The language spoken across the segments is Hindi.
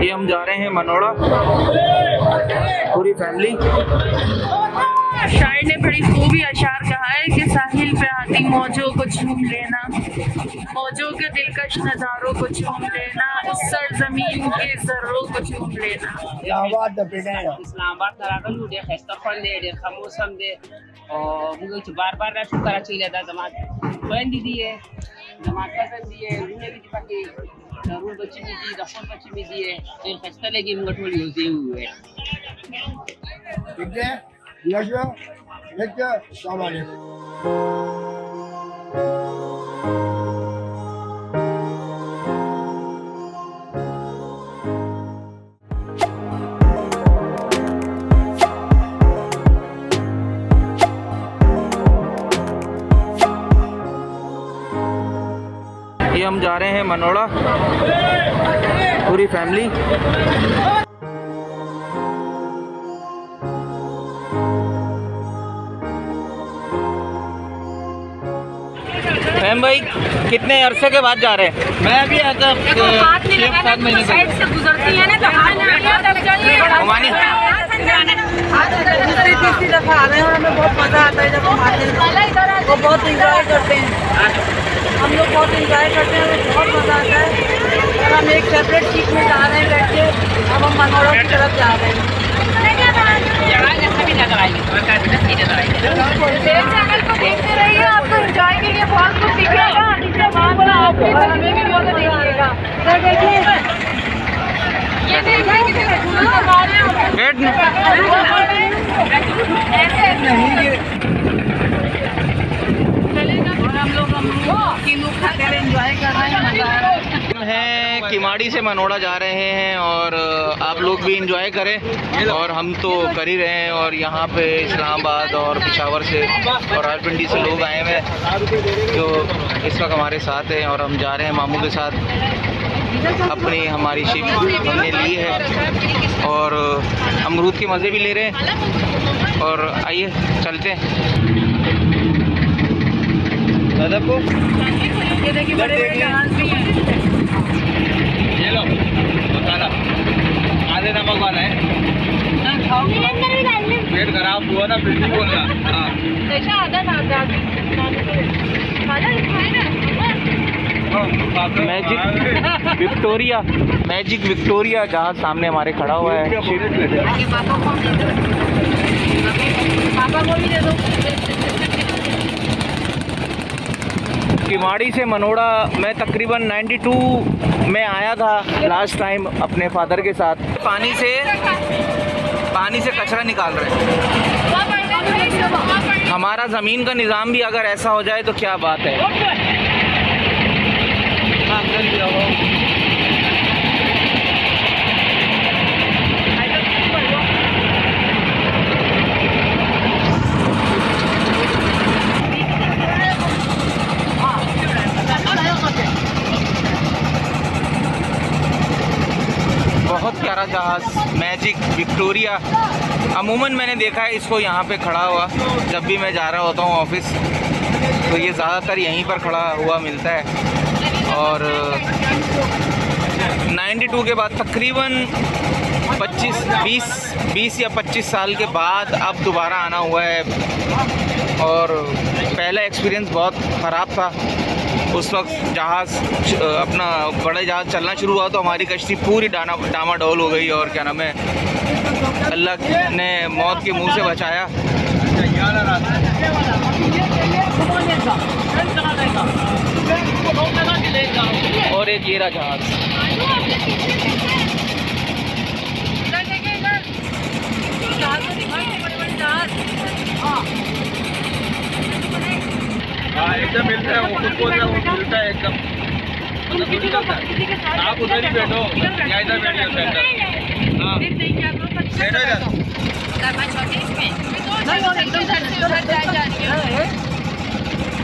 ये हम जा रहे हैं मनोड़ा, पूरी फैमिली। शायर ने बड़ी खूबी अशार कहा है कि साहिल पे आती मौजों को झूम लेना, मौजों के दिलकश नज़ारों को झूम लेना, उस सरजमीन के जर्रों को झूम लेना। इस्लामाबाद तरागन दे खस्ता फंदे दे खामोशम दे और मुझे बार-बार ना शुक्र चाहिए था जमात बहन दीदी है जमात का दी है रूने की पाके रूल बच्ची में दी दफन बच्ची में दी है ये खस्ता लगी मुझे थोड़ी होती हुई है ठीक है यशो लेके सवाल है। ये हम जा रहे हैं मनोड़ा, पूरी फैमिली। मैम भाई कितने अरसे के बाद जा रहे हैं? मैं भी आता 6-7 महीने से गुजरती है ना तो तीसरी दफा आ रहे हैं और हमें बहुत मजा आता है जब हम आते हैं वो बहुत इंजॉय करते हैं हम लोग बहुत इंजॉय करते हैं बहुत मजा आता है और हम एक सेपरेट सीट में जा रहे हैं बैठ के अब हम मनोड़ा की तरफ जा रहे हैं। देखते रहिए आपको इंजॉय के लिए बहुत कुछ दिखेगा हमें भी बहुत देखिएगा हम हैं किमाड़ी से मनोड़ा जा रहे हैं और आप लोग भी इंजॉय करें और हम तो कर ही रहे हैं। और यहाँ पे इस्लामाबाद और पेशावर से और रावलपिंडी से लोग आए हुए हैं जो इस वक्त हमारे साथ हैं और हम जा रहे हैं मामू के साथ। अपनी हमारी शिप हमने ली है और अमरूद के मज़े भी ले रहे हैं और आइए चलते हैं। दादा को ये देखिए बड़े बड़े जहाज भी हैं। ये लो मसाला आधे नमक वाला है पेट खराब हुआ ना फिर भी बोलना। मैजिक विक्टोरिया जहाज सामने हमारे खड़ा हुआ है। पापा को भी दे दो। किमाड़ी से मनोड़ा मैं तकरीबन 92 में आया था लास्ट टाइम अपने फादर के साथ। पानी से कचरा निकाल रहे हैं। हमारा ज़मीन का निज़ाम भी अगर ऐसा हो जाए तो क्या बात है। बहुत प्यारा जहाज़ मैजिक विक्टोरिया। अमूमन मैंने देखा है इसको यहाँ पे खड़ा हुआ जब भी मैं जा रहा होता हूँ ऑफिस, तो ये ज़्यादातर यहीं पर खड़ा हुआ मिलता है। और 92 के बाद तकरीबन 20 या 25 साल के बाद अब दोबारा आना हुआ है। और पहला एक्सपीरियंस बहुत ख़राब था। उस वक्त जहाज़ अपना बड़ा जहाज़ चलना शुरू हुआ तो हमारी कश्ती पूरी डामाडोल हो गई और क्या नाम है अल्लाह ने मौत के मुंह से बचाया। और एक ये रहा जहाज़। हाँ एकदम मिलता है वो खुद बोल रहा है वो मिलता है एकदम आप उधर ही बैठो या इधर बैठिए सेंटर। हाँ बैठो इधर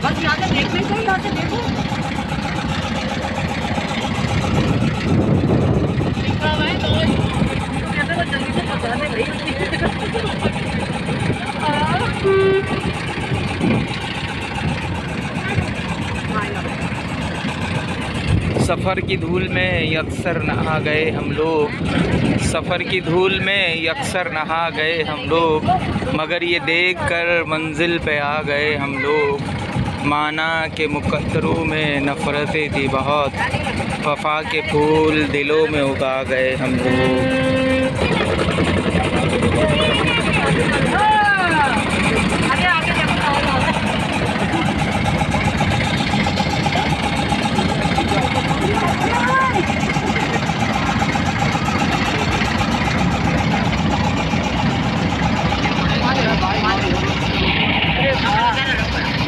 बस यहाँ से देखने को यहाँ से देखो जल्दी से पता नहीं सफ़र की धूल में अक्सर नहा गए हम लोग, सफ़र की धूल में अक्सर नहा गए हम लोग, मगर ये देख कर मंजिल पे आ गए हम लोग। माना के मुकद्दरों में नफ़रतें थी बहुत, वफ़ा के फूल दिलों में उगा गए हम लोग।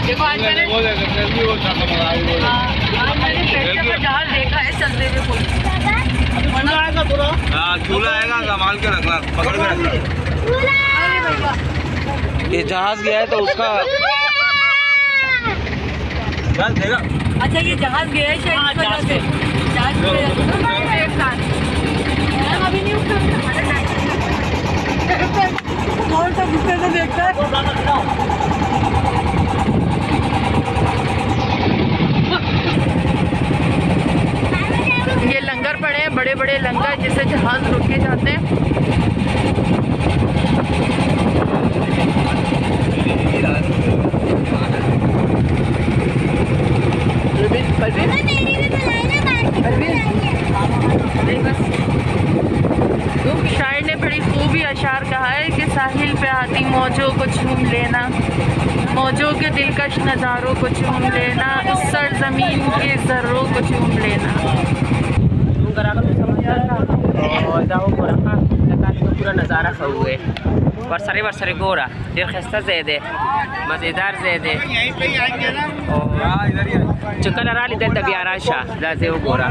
देखो आज मैंने जहाज देखा है चलते हुए कोई झूला आएगा, संभाल के रखना, पकड़ के रखना। ये जहाज गया है तो उसका देगा। अच्छा ये जहाज गया है शायद जहाज अभी नहीं कौन सा गुस्से से देखता है। ये लंगर पड़े हैं, बड़े बड़े लंगर जिससे जहाज रुके जाते हैं। शायर ने बड़ी खूबी अशार कहा है कि साहिल पे आती मौजों को चूम लेना, मौजों के दिलकश नज़ारों को चूम लेना, उस सरजमीन के ज़र्रों को चूम लेना। पूरा नज़ारा हुए बरसरे गोरा दिल खस्ता ज़ेदे मज़ेदार ज़ेदे चुकल राली दल तबियारा शाह लाज़े वो गोरा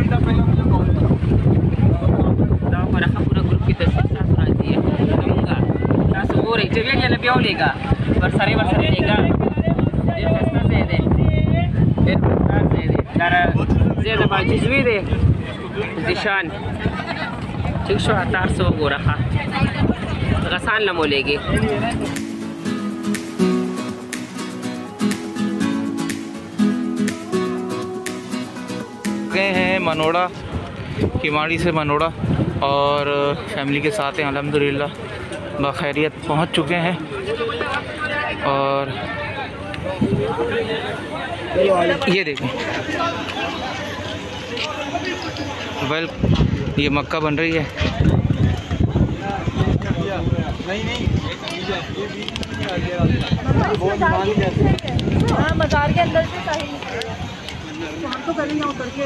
पूरा ग्रुप की तस्वीर सुनाती है नमूंगा तासु गोरे जब ये लबिया लेगा बरसरे लेगा दिल खस्ता ज़ेदे दिल मज़ेदार ज़ेदे तारा ज़ेदे बाजिज़वी दे दिशान ठीक शो हतार सो गोरा खा गसान लमोलेगे। गए हैं मनोड़ा, किमाड़ी से मनोड़ा और फैमिली के साथ हैं अल्हम्दुलिल्लाह बखैरियत पहुंच चुके हैं। और ये देखें वेल ये मक्का बन रही है। बाजार के अंदर से हम तो करेंगे उतर के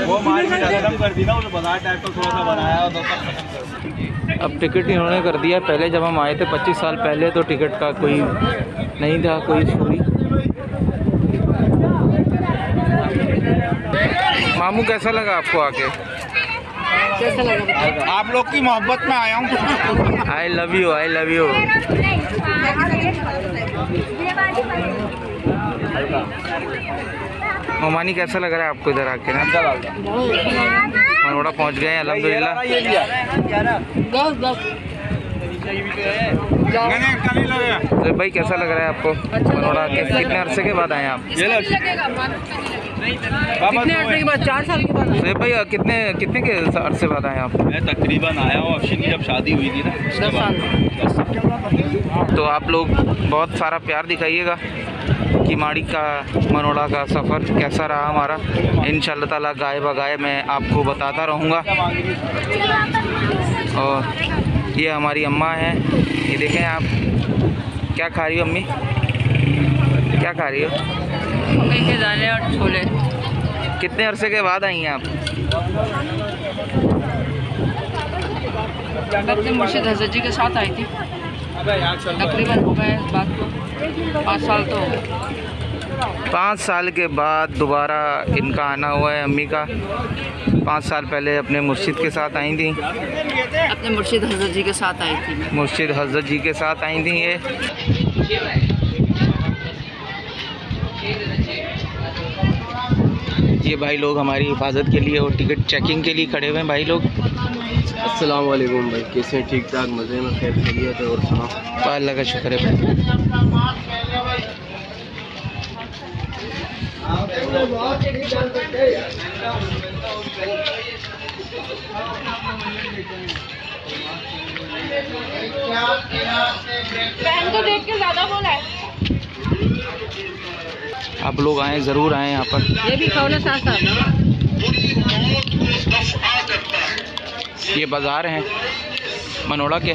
वो खत्म कर दी ना, उन्होंने बाजार टाइप का थोड़ा सा बनाया। अब टिकट इन्होंने कर दिया। पहले जब हम आए थे 25 साल पहले तो टिकट का कोई नहीं था, कोई स्टोरी। मामू कैसा लगा आपको आके? कैसा लगा? आप लोग की मोहब्बत में आया हूँ। I love you, I love you. मोमानी कैसा लग रहा है आपको इधर आके ना? मनोड़ा पहुँच गए हैं अल्हम्दुलिल्लाह। भाई कैसा लग रहा है आपको मनोड़ा के? कितने अरसे के बाद आए आप? कितने अरसे के बाद? 4 साल के बाद। भाई कितने के अरसे बाद आए आप? मैं तकरीबन आया हूँ अफशीन की जब शादी हुई थी ना, 10 साल। तो आप लोग बहुत सारा प्यार दिखाइएगा। किमाड़ी का मनोड़ा का सफ़र कैसा रहा हमारा, इंशाअल्लाह ताला गाय बगाए मैं आपको बताता रहूँगा। और ये हमारी अम्मा हैं, ये देखें आप क्या खा रही हो अम्मी? क्या खा रही हो? मकई के दाने और छोले। कितने अरसे के बाद आई हैं आप? अपने मुर्शिद हज़रत जी के साथ आई थी, तकरीबन हो गए इस बात को 5 साल तो हो गए। 5 साल के बाद दोबारा इनका आना हुआ है अम्मी का। 5 साल पहले अपने मुर्शिद के साथ आई थी। अपने मुर्शिद हज़रत जी के साथ आई थी। मुर्शिद हज़रत जी के साथ आई थी ये भाई लोग हमारी हिफाजत के लिए और टिकट चेकिंग के लिए खड़े हुए हैं भाई लोग। अस्सलाम वालेकुम भाई, कैसे हैं? ठीक ठाक, मज़े में, खैर खैरियत है। और सुना अल्लाह का शुक्र है। बहन को देख के ज्यादा बोला है। आप लोग आए, ज़रूर आए यहाँ पर। ये भी खाओ ना साथ साथ। ये बाज़ार हैं मनोड़ा के।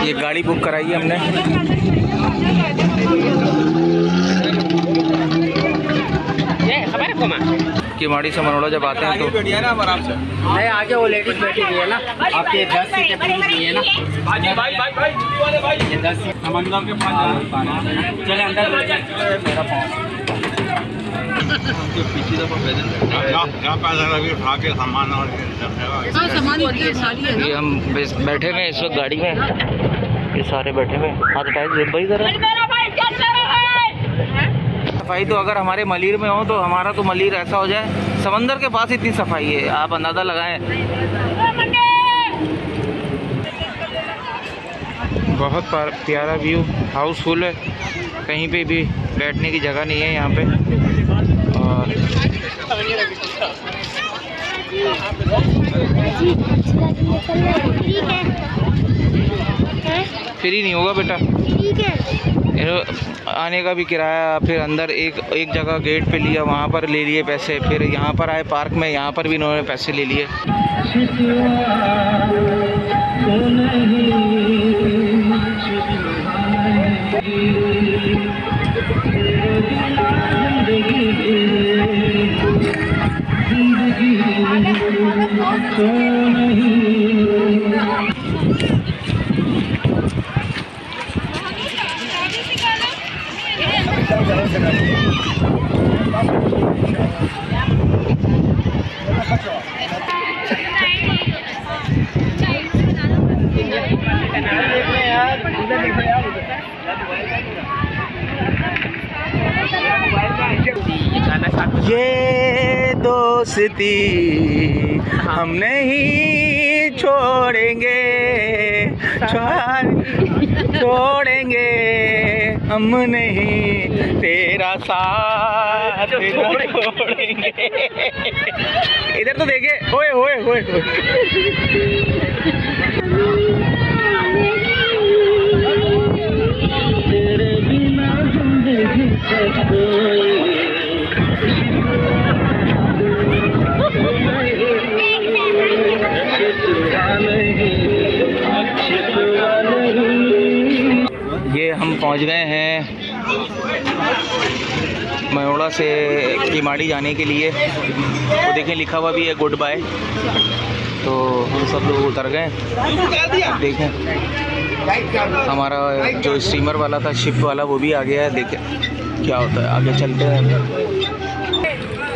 ये गाड़ी बुक कराई है हमने। किमाड़ी से मनोड़ा जब आते हैं तो नहीं, आगे वो लेडीज बैठी हुई है ना, आपके 10 सीटें पूरी हुई है ना। ये 10 सीट समंदर के पास चले अंदर ये हम बैठे हुए इस वक्त गाड़ी में, ये सारे बैठे हुए हाथ उठाए भाई जरा। सफाई तो अगर हमारे मलीर में हो तो हमारा तो मलीर ऐसा हो जाए, समंदर के पास इतनी सफाई है, आप अंदाज़ा लगाएं। बहुत प्यारा व्यू, हाउसफुल है, कहीं पे भी बैठने की जगह नहीं है यहाँ पे। और फ्री नहीं होगा बेटा, आने का भी किराया, फिर अंदर एक जगह गेट पे लिया, वहाँ पर ले लिए पैसे, फिर यहाँ पर आए पार्क में, यहाँ पर भी इन्होंने पैसे ले लिए। ये दोस्ती हम नहीं छोड़ेंगे, छोड़ेंगे हम नहीं, तेरा साथ छोड़ेंगे। इधर तो देखे, ओए ओए ओए तेरे बिना जिंदगी ये हम पहुंच गए हैं मनोड़ा से किमाड़ी जाने के लिए। तो देखें लिखा हुआ भी है गुड बाय, तो हम सब लोग उतर गए। देखें हमारा जो स्टीमर वाला था, शिप वाला, वो भी आ गया है। देखें क्या होता है, आगे चलते हैं।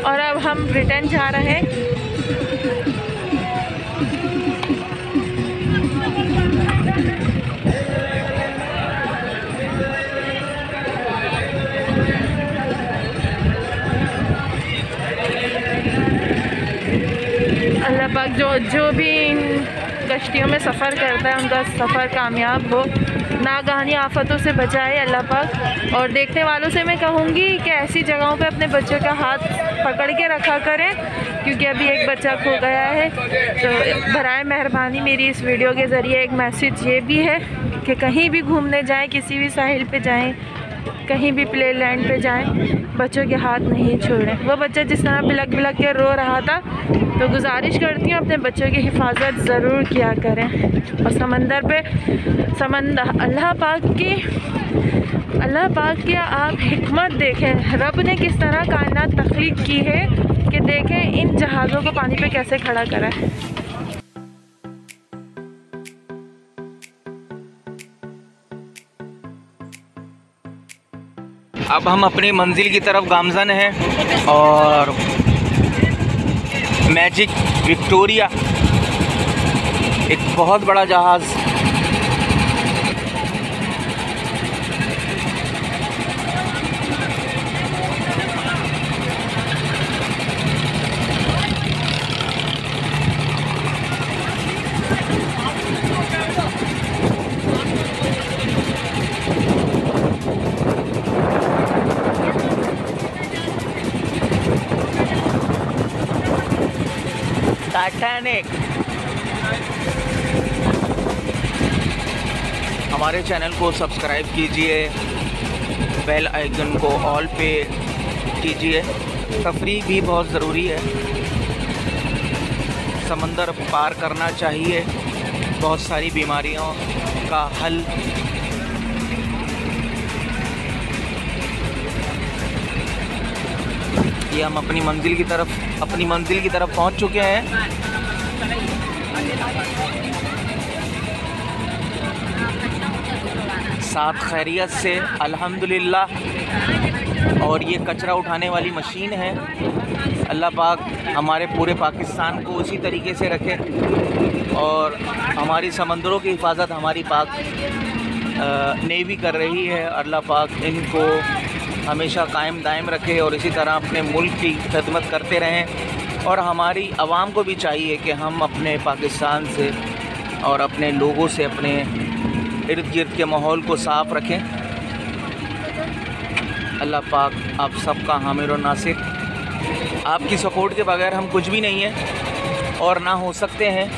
और अब हम रिटर्न जा रहे हैं। अल्लाह पाक जो भी इन कश्तियों में सफ़र करता है उनका सफ़र कामयाब हो, नागहानी आफतों से बचाए अल्लाह पाक। और देखने वालों से मैं कहूँगी कि ऐसी जगहों पे अपने बच्चों का हाथ पकड़ के रखा करें, क्योंकि अभी एक बच्चा खो गया है। तो बराए मेहरबानी मेरी इस वीडियो के ज़रिए एक मैसेज ये भी है कि कहीं भी घूमने जाएं, किसी भी साहिल पे जाएं, कहीं भी प्ले लैंड पे जाएं, बच्चों के हाथ नहीं छोड़ें। वो बच्चा जिस तरह बिलक बिलक के रो रहा था, तो गुजारिश करती हूँ अपने बच्चों की हिफाजत ज़रूर किया करें। और समंदर पे अल्लाह पाक की आप हिकमत देखें, रब ने किस तरह कायनात तख्लीक की है कि देखें इन जहाज़ों को पानी पे कैसे खड़ा करा है। अब हम अपनी मंजिल की तरफ गामजन हैं और मैजिक विक्टोरिया एक बहुत बड़ा जहाज़ टाइटैनिक। हमारे चैनल को सब्सक्राइब कीजिए, बेल आइकन को ऑल पे कीजिए। तफरीह भी बहुत ज़रूरी है, समंदर पार करना चाहिए। बहुत सारी बीमारियों का हल ये हम अपनी मंजिल की तरफ पहुंच चुके हैं। साथ खैरियत से अल्हम्दुलिल्लाह। और ये कचरा उठाने वाली मशीन है। अल्लाह पाक हमारे पूरे पाकिस्तान को उसी तरीके से रखे और हमारी समंदरों की हिफाजत हमारी पाक नेवी कर रही है। अल्लाह पाक इनको हमेशा कायम दायम रखे और इसी तरह अपने मुल्क की खिदमत करते रहें। और हमारी आवाम को भी चाहिए कि हम अपने पाकिस्तान से और अपने लोगों से अपने इर्द गिर्द के माहौल को साफ़ रखें। अल्लाह पाक आप सबका हामिर और नासिर। आपकी सपोर्ट के बगैर हम कुछ भी नहीं हैं और ना हो सकते हैं।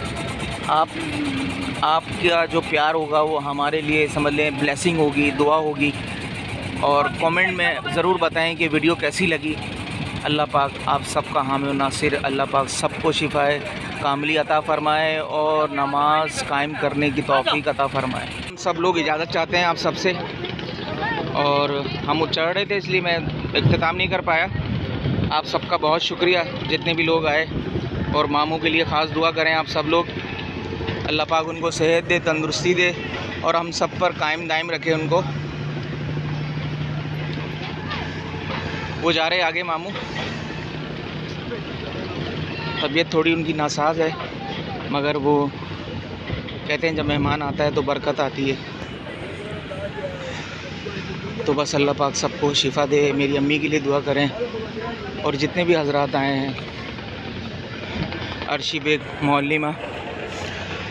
आपका जो प्यार होगा वो हमारे लिए समझ लें ब्लेसिंग होगी, दुआ होगी। और कमेंट में ज़रूर बताएं कि वीडियो कैसी लगी। अल्लाह पाक आप सबका हामिर और नासिर। अल्लाह पाक सबको शिफाए कामली अता फ़रमाए और नमाज कायम करने की तौफ़ीक अता फ़रमाए। हम सब लोग इजाज़त चाहते हैं आप सबसे और हम चढ़ रहे थे इसलिए मैं इख्तिताम नहीं कर पाया। आप सबका बहुत शुक्रिया जितने भी लोग आए और मामू के लिए ख़ास दुआ करें आप सब लोग। अल्लाह पाक उनको सेहत दे, तंदुरुस्ती दे और हम सब पर कायम दायम रखे उनको। वो जा रहे आगे मामू। तबीयत थोड़ी उनकी नासाज है मगर वो कहते हैं जब मेहमान आता है तो बरकत आती है। तो बस अल्लाह पाक सबको शिफा दे। मेरी अम्मी के लिए दुआ करें और जितने भी हजरात आए हैं, अर्शी बेग मौलिमा,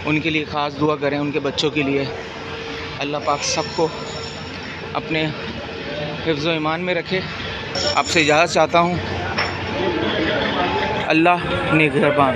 उनके लिए ख़ास दुआ करें, उनके बच्चों के लिए। अल्लाह पाक सबको अपने हिफ्ज़ व ईमान में रखे। आपसे इजाज़त चाहता हूँ। अल्लाह निगहबान।